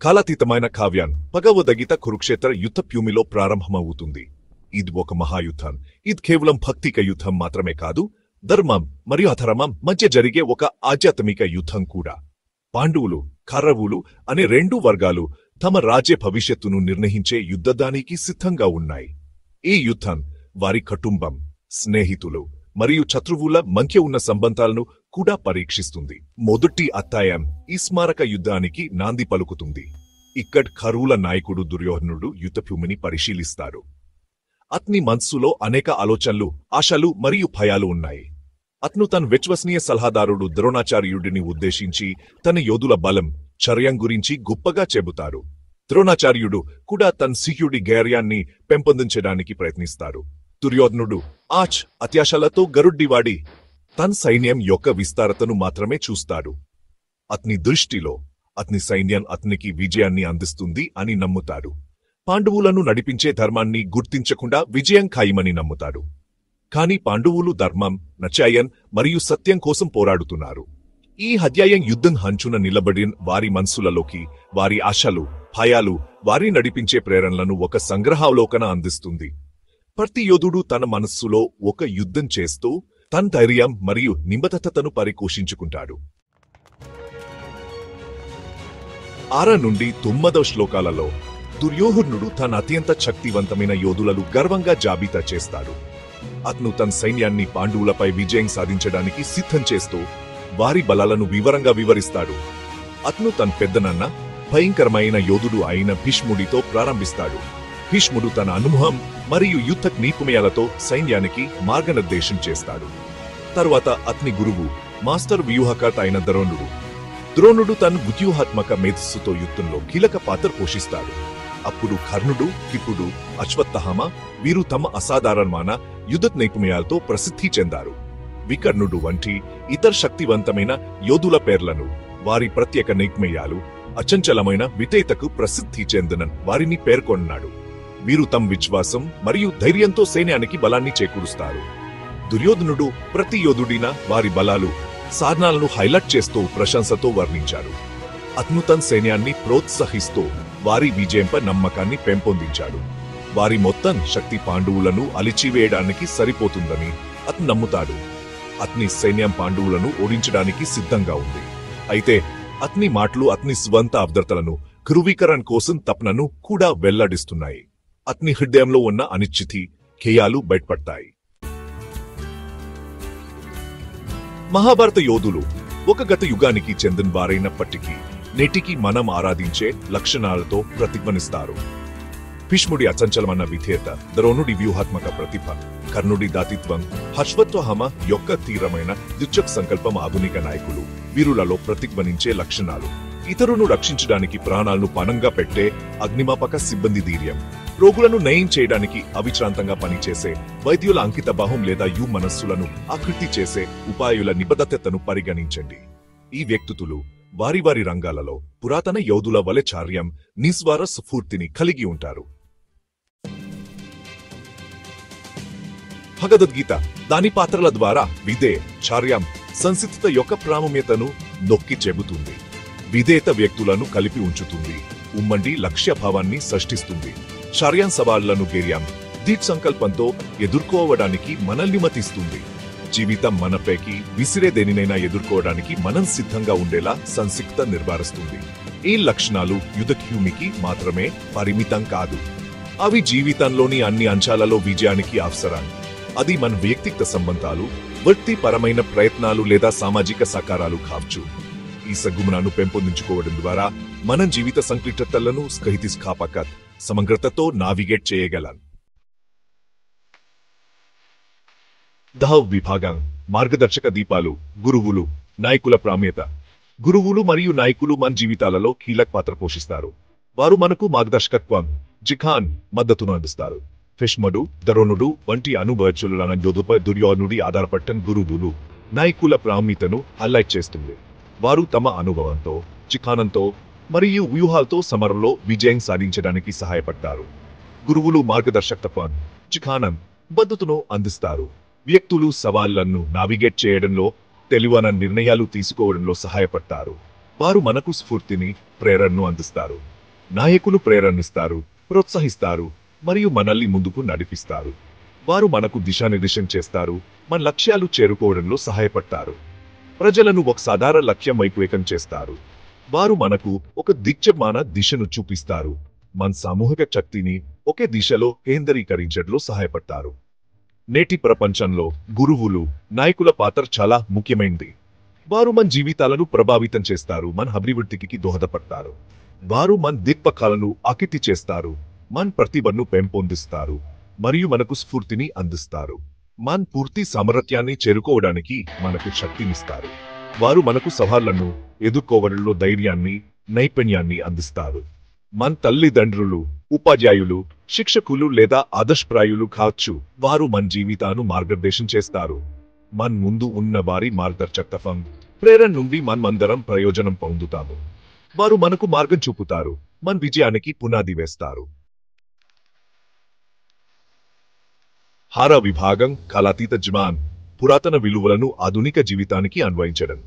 కాలాతీతమైన కావ్యాన్ భగవద్గీత కురుక్షేత్ర యుద్ధ భూమిలో ప్రారంభమవుతుంది. ఇది ఒక మహాయుద్ధం. ఇది కేవలం భక్తిక యుద్ధం మాత్రమే కాదు, ధర్మం మరియు అధర్మం మధ్య జరిగే ఒక ఆధ్యాత్మిక యుద్ధం కూడా. పాండవులు, కౌరవులు అనే రెండు వర్గాలు తమ రాజ్య భవిష్యత్తును నిర్ణయించే యుద్ధదానికి సిద్ధంగా ఉన్నాయి. ఈ యుద్ధం వారి కుటుంబం, స్నేహితులు మరియు శత్రువుల మధ్య ఉన్న సంబంధాలను కూడా పరీక్షిస్తుంది. మొదటి అధ్యాయం ఈ స్మారక యుద్ధానికి నాంది పలుకుతుంది. ఇక్కడ కౌరవుల నాయకుడు దుర్యోధనుడు యుద్ధభూమిని పరిశీలిస్తాడు. అతని మనస్సులో అనేక ఆలోచనలు, ఆశలు మరియు భయాలు ఉన్నాయి. అతను తన విశ్వసనీయ సలహాదారుడు ద్రోణాచార్యుడిని ఉద్దేశించి తన యోధుల బలం, చర్యం గురించి గొప్పగా చెబుతారు. ద్రోణాచార్యుడు కూడా తన శిష్యుడి ధైర్యాన్ని పెంపొందించడానికి ప్రయత్నిస్తాడు. దుర్యోధనుడు అత్యాశలతో గరుడ్డివాడి తన సైన్యం యొక్క విస్తారతను మాత్రమే చూస్తాడు. అతని దృష్టిలో అతని సైన్యం అతనికి విజయాన్ని అందిస్తుంది అని నమ్ముతాడు. పాండవులను నడిపించే ధర్మాన్ని గుర్తించకుండా విజయం ఖాయమని నమ్ముతాడు. కాని పాండవులు ధర్మం, న్యాయం మరియు సత్యం కోసం పోరాడుతున్నారు. ఈ అధ్యాయం యుద్ధం హంచున నిలబడిన వారి మనసులలోకి వారి ఆశలు, భయాలు, వారి నడిపించే ప్రేరణలను ఒక సంగ్రహావలోకన అందిస్తుంది. ప్రతి యోధుడు తన మనస్సులో ఒక యుద్ధం చేస్తూ తన ధైర్యం మరియు నిబద్ధతను పరిపోషించుకుంటాడు. 6 నుండి 9 శ్లోకాలలో దుర్యోధనుడు తన అత్యంత శక్తివంతమైన యోధులను గర్వంగా జాబితా చేస్తాడు. అతను తన సైన్యాన్ని పాండవులపై విజయం సాధించడానికి సిద్ధం చేస్తూ వారి బలాలను వివరంగా వివరిస్తాడు. అతను తన పెద్దనన్న, భయంకరమైన యోధుడు అయిన భీష్ముడితో ప్రారంభిస్తాడు. భీష్ముడు తన అనుభవం మరియు యుద్ధ నైపుణ్యాలతో సైన్యానికి మార్గనిర్దేశం చేస్తాడు. తరువాత అతని గురువు, మాస్టర్ వ్యూహకర్త అయిన ద్రోణుడు తన వ్యూహాత్మక మేధస్సుతో యుద్ధంలో కీలక పాత్ర పోషిస్తాడు. అప్పుడు కర్ణుడు, కిపుడు, అశ్వత్థామ వీరు తమ అసాధారణమైన యుద్ధ నైపుణ్యాలతో ప్రసిద్ధి చెందారు. వికర్ణుడు వంటి ఇతర శక్తివంతమైన యోధుల పేర్లను, వారి ప్రత్యేక నైపుణ్యాలు, అచంచలమైన విధేయతకు ప్రసిద్ధి చెందిన వారిని పేర్కొన్నాడు. వీరు తమ విశ్వాసం మరియు ధైర్యంతో సైన్యానికి బలాన్ని చేకూరుస్తారు. దుర్యోధనుడు ప్రతి యోధుడిన వారి బలాలు, సాధనాలను హైలైట్ చేస్తూ ప్రశంసతో వర్ణించాడు. అతను తన సైన్యాన్ని ప్రోత్సహిస్తూ వారి విజయంపై నమ్మకాన్ని పెంపొందించాడు. వారి మొత్తం శక్తి పాండవులను అలిచివేయడానికి సరిపోతుందని అతను నమ్ముతాడు. అతని సైన్యం పాండవులను ఓడించడానికి సిద్ధంగా ఉంది. అయితే అతని మాటలు అతని స్వంత అభద్రతలను, ధృవీకరణ కోసం తపనను కూడా వెల్లడిస్తున్నాయి. అతని హృదయంలో ఉన్న అనిశ్చితి, ఖేయాలు బయటపడతాయి. మహాభారత యోధులు ఒక గత యుగానికి చెందిన వారైనప్పటికీ నేటికి మనం ఆరాధించే లక్షణాలతో ప్రతిధ్వనిస్తారు. భీష్ముడి అచంచలమైన విధేయత, ద్రోణుడి వ్యూహాత్మక ప్రతిభ, కర్ణుడి దాతృత్వం, అశ్వత్థామ యొక్క తీవ్రమైన యుద్ధ సంకల్పం ఆధునిక నాయకులు వీరులలో ప్రతిధ్వనించే లక్షణాలు. ఇతరులను రక్షించడానికి ప్రాణాలను పణంగా పెట్టే అగ్నిమాపక సిబ్బంది ధైర్యం, రోగులను నయం చేయడానికి అవిశ్రాంతంగా పనిచేసే వైద్యుల అంకిత భావం లేదా మనస్సులను ఆకృతి చేసే ఉపాయుల నిబద్ధతను పరిగణించండి. ఈ వ్యక్తులు వారి వారి రంగాలలో పురాతన యోధుల వలె చార్యం, నిస్వార స్ఫూర్తిని కలిగి ఉంటారు. భగవద్గీత దాని పాత్రల ద్వారా విధేయ, చార్యం, సంసిద్ధత యొక్క ప్రాముఖ్యతను నొక్కి చెబుతుంది. విధేయత వ్యక్తులను కలిపి ఉంచుతుంది, ఉమ్మడి లక్ష్య భావాన్ని సృష్టిస్తుంది. చార్యం సవాళ్లను ధైర్యం, దృఢ సంకల్పంతో ఎదుర్కోవడానికి మనల్ని మతిస్తుంది. జీవితం మనపైకి విసిరే దేనినైనా ఎదుర్కోవడానికి మనం సిద్ధంగా ఉండేలా సంసిక్త నిర్వహిస్తుంది. ఈ లక్షణాలు యుద్ధభూమికి మాత్రమే పరిమితం కాదు. అవి జీవితంలోని అన్ని అంశాలలో విజయానికి అవసరం. అది మన వ్యక్తిగత సంబంధాలు, వృత్తిపరమైన ప్రయత్నాలు లేదా సామాజిక సహకారాలు కావచ్చు. ఈ సద్గుణాలను పెంపొందించుకోవడం ద్వారా మనం జీవిత సంక్లిష్టతలను స్థితిస్థాపకత, సమగ్రతతో నావిగేట్ చేయగలం. 10వ విభాగం మార్గదర్శక దీపాలు. గురువులు, నాయకుల ప్రాముఖ్యత. గురువులు మరియు నాయకులు మన జీవితాలలో కీలక పాత్ర పోషిస్తారు. వారు మనకు మార్గదర్శకత్వం, జిఖాన్ మద్దతును అందిస్తారు. భీష్ముడు, ద్రోణుడు వంటి అనుభవజ్ఞులైన యోధులపై దుర్యోధనుడి ఆధారపడిన గురువులు నాయకుల ప్రాముఖ్యతను హైలైట్ చేస్తుంది. వారు తమ అనుభవంతో, జిఖానంతో మరియు వ్యూహాలతో సమరంలో విజయం సాధించడానికి సహాయపడతారు. గురువులు మార్గదర్శకత్వం, జిఖానం మద్దతును అందిస్తారు. వ్యక్తులు సవాళ్లను నావిగేట్ చేయడంలో, తెలివైన నిర్ణయాలు తీసుకోవడంలో సహాయపడతారు. వారు మనకు స్ఫూర్తిని, ప్రేరణను అందిస్తారు. నాయకులు ప్రేరణిస్తారు, ప్రోత్సహిస్తారు మరియు మనల్ని ముందుకు నడిపిస్తారు. వారు మనకు దిశానిర్దేశం చేస్తారు, మన లక్ష్యాలు చేరుకోవడంలో సహాయపడతారు. ప్రజలను ఒక సాధారణ లక్ష్యం వైపు ఏకం చేస్తారు. వారు మనకు ఒక దిక్చమాన దిశను చూపిస్తారు, మన సామూహిక శక్తిని ఒకే దిశలో కేంద్రీకరించడంలో సహాయపడతారు. నేటి ప్రపంచంలో గురువులు, నాయకుల పాత్ర చాలా ముఖ్యమైనది. వారు మన జీవితాలను ప్రభావితం చేస్తారు, మన అభివృద్ధికి దోహదపడతారు. వారు మన దిక్పథాలను ఆకితి చేస్తారు, మన ప్రతిభను పెంపొందిస్తారు మరియు మనకు స్ఫూర్తిని అందిస్తారు. మన పూర్తి సామర్థ్యాన్ని చేరుకోవడానికి మనకు శక్తినిస్తారు. వారు మనకు సవాళ్లను ఎదుర్కోవడంలో ధైర్యాన్ని, నైపుణ్యాన్ని అందిస్తారు. మన తల్లిదండ్రులు, ఉపాధ్యాయులు, శిక్షకులు లేదా ఆదర్శప్రాయులు కావచ్చు. వారు మన జీవితాన్ని మార్గదర్శనం చేస్తారు. మన ముందు ఉన్న వారి మార్గదర్శకత్వం, ప్రేరణ నుండి మనమందరం ప్రయోజనం పొందుతాము. వారు మనకు మార్గం చూపుతారు, మన విజయానికి పునాది వేస్తారు. హార విభాగం కాలాతీత జ్ఞానం, పురాతన విలువలను ఆధునిక జీవితానికి అన్వయించడం.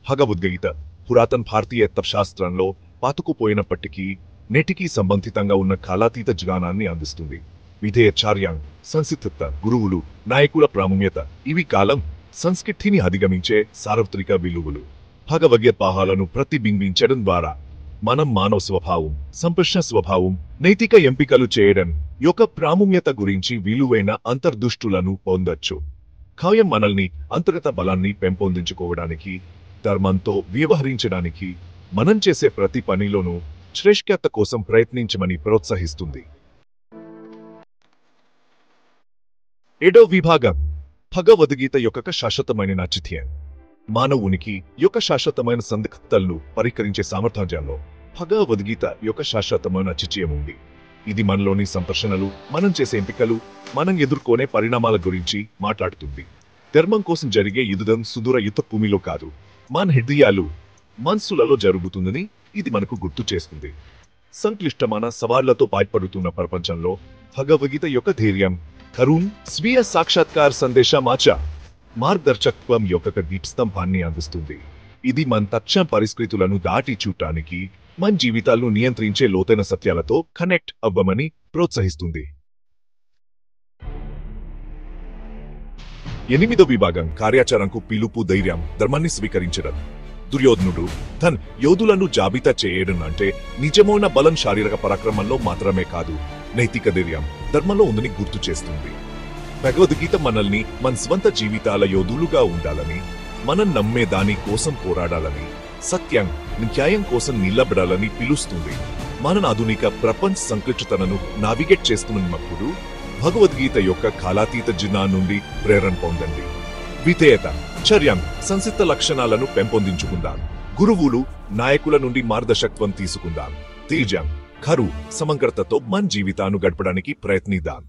భగవద్గీత పురాతన భారతీయ తత్వశాస్త్రంలో పాతుకుపోయినప్పటికీ నేటికి సంబంధితంగా ఉన్న కాలాతీత జ్ఞానాన్ని అందిస్తుంది. విధేయచార్యం, సంసిద్ధత, గురువులు, నాయకుల ప్రాముఖ్యత ఇవి కాలం సంస్కృతిని అధిగమించే సార్వత్రిక విలువలు. భగవద్గీత పాఠాలను ప్రతిబింబించడం ద్వారా మనం మానవ స్వభావం, సంపర్షణ స్వభావం, నైతిక ఎంపికలు చేయడం యొక్క ప్రాముఖ్యత గురించి విలువైన అంతర్దృష్టులను పొందొచ్చు. కావ్యం మనల్ని అంతర్గత బలాన్ని పెంపొందించుకోవడానికి, ధర్మంతో వ్యవహరించడానికి, మనం చేసే ప్రతి పనిలోనూ శ్రేష్ఠత కోసం ప్రయత్నించమని ప్రోత్సహిస్తుంది. 7వ విభాగం భగవద్గీత యొక్క శాశ్వతమైన నైతికత. మానవునికి యొక్క శాశ్వతమైన సందిగ్ధతలను పరిష్కరించే సామర్థ్యంలో భగవద్గీత యొక్క శాశ్వతమైన నైతికత ఉంది. ఇది మనలోని సంఘర్షణలు, మనం చేసే ఎంపికలు, మనం ఎదుర్కొనే పరిణామాల గురించి మాట్లాడుతుంది. ధర్మం కోసం జరిగే యుద్ధం సుదూర యుద్ధ భూమిలో కాదు, మన హృదయాలు, మనసులలో జరుగుతుందని ఇది మనకు గుర్తు చేస్తుంది. సంక్లిష్టమైన సవాళ్లతో పాల్పడుతున్న ప్రపంచంలో భగవద్గీత యొక్క ధైర్యం, కరుణ, స్వీయ సాక్షాత్కార సందేశమాచ మార్గదర్శకత్వం యొక్క దీప్స్తంభాన్ని అందిస్తుంది. ఇది మన తక్షణ పరిస్థితులను దాటి చూడటానికి, మన జీవితాలను నియంత్రించే లోతైన సత్యాలతో కనెక్ట్ అవ్వమని ప్రోత్సహిస్తుంది. 8వ విభాగం కార్యాచరణకు పిలుపు, ధైర్యం, ధర్మాన్ని స్వీకరించడం. దుర్యోధనుడు తన యోధులను జాబితా చేయడం అంటే నిజమైన బలం శారీరక పరాక్రమంలో మాత్రమే కాదు, నైతిక ధైర్యం, ధర్మంలో ఉందని గుర్తు చేస్తుంది. భగవద్గీత మనల్ని మన స్వంత జీవితాల యోధులుగా ఉండాలని, మనం నమ్మే దాని కోసం పోరాడాలని, సత్యం, న్యాయం కోసం నిలబడాలని పిలుస్తుంది. మన ఆధునిక ప్రపంచ సంక్లిష్టతను నావిగేట్ చేస్తున్నప్పుడు భగవద్గీత యొక్క కాలాతీత జ్ఞానం నుండి ప్రేరణ పొందండి. విధేయత, చర్యం, సంసిద్ధ లక్షణాలను పెంపొందించుకుందాం. గురువులు, నాయకుల నుండి మార్గదర్శకత్వం తీసుకుందాం. తేజం, కరు, సమగ్రతతో మన జీవితాన్ని గడపడానికి ప్రయత్నిద్దాం.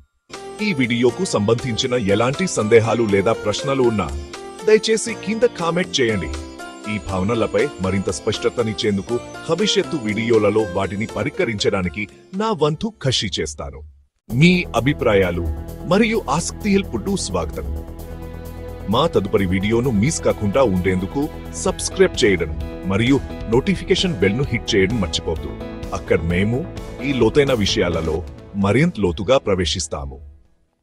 ఈ వీడియోకు సంబంధించిన ఎలాంటి సందేహాలు లేదా ప్రశ్నలు ఉన్నా దయచేసి కింద కామెంట్ చేయండి. ఈ భావనలపై మరింత స్పష్టతనిచ్చేందుకు భవిష్యత్తు వీడియోలలో వాటిని పరిష్కరించడానికి నా వంతు కృషి చేస్తాను. మీ అభిప్రాయాలు మరియు ఆసక్తితో స్వాగతం. మా తదుపరి వీడియోను మిస్ కాకుండా ఉండేందుకు సబ్స్క్రైబ్ చేయడం మరియు నోటిఫికేషన్ బెల్ను హిట్ చేయడం మర్చిపోవద్దు. అక్కడ మేము ఈ లోతైన విషయాలలో మరింత లోతుగా ప్రవేశిస్తాము.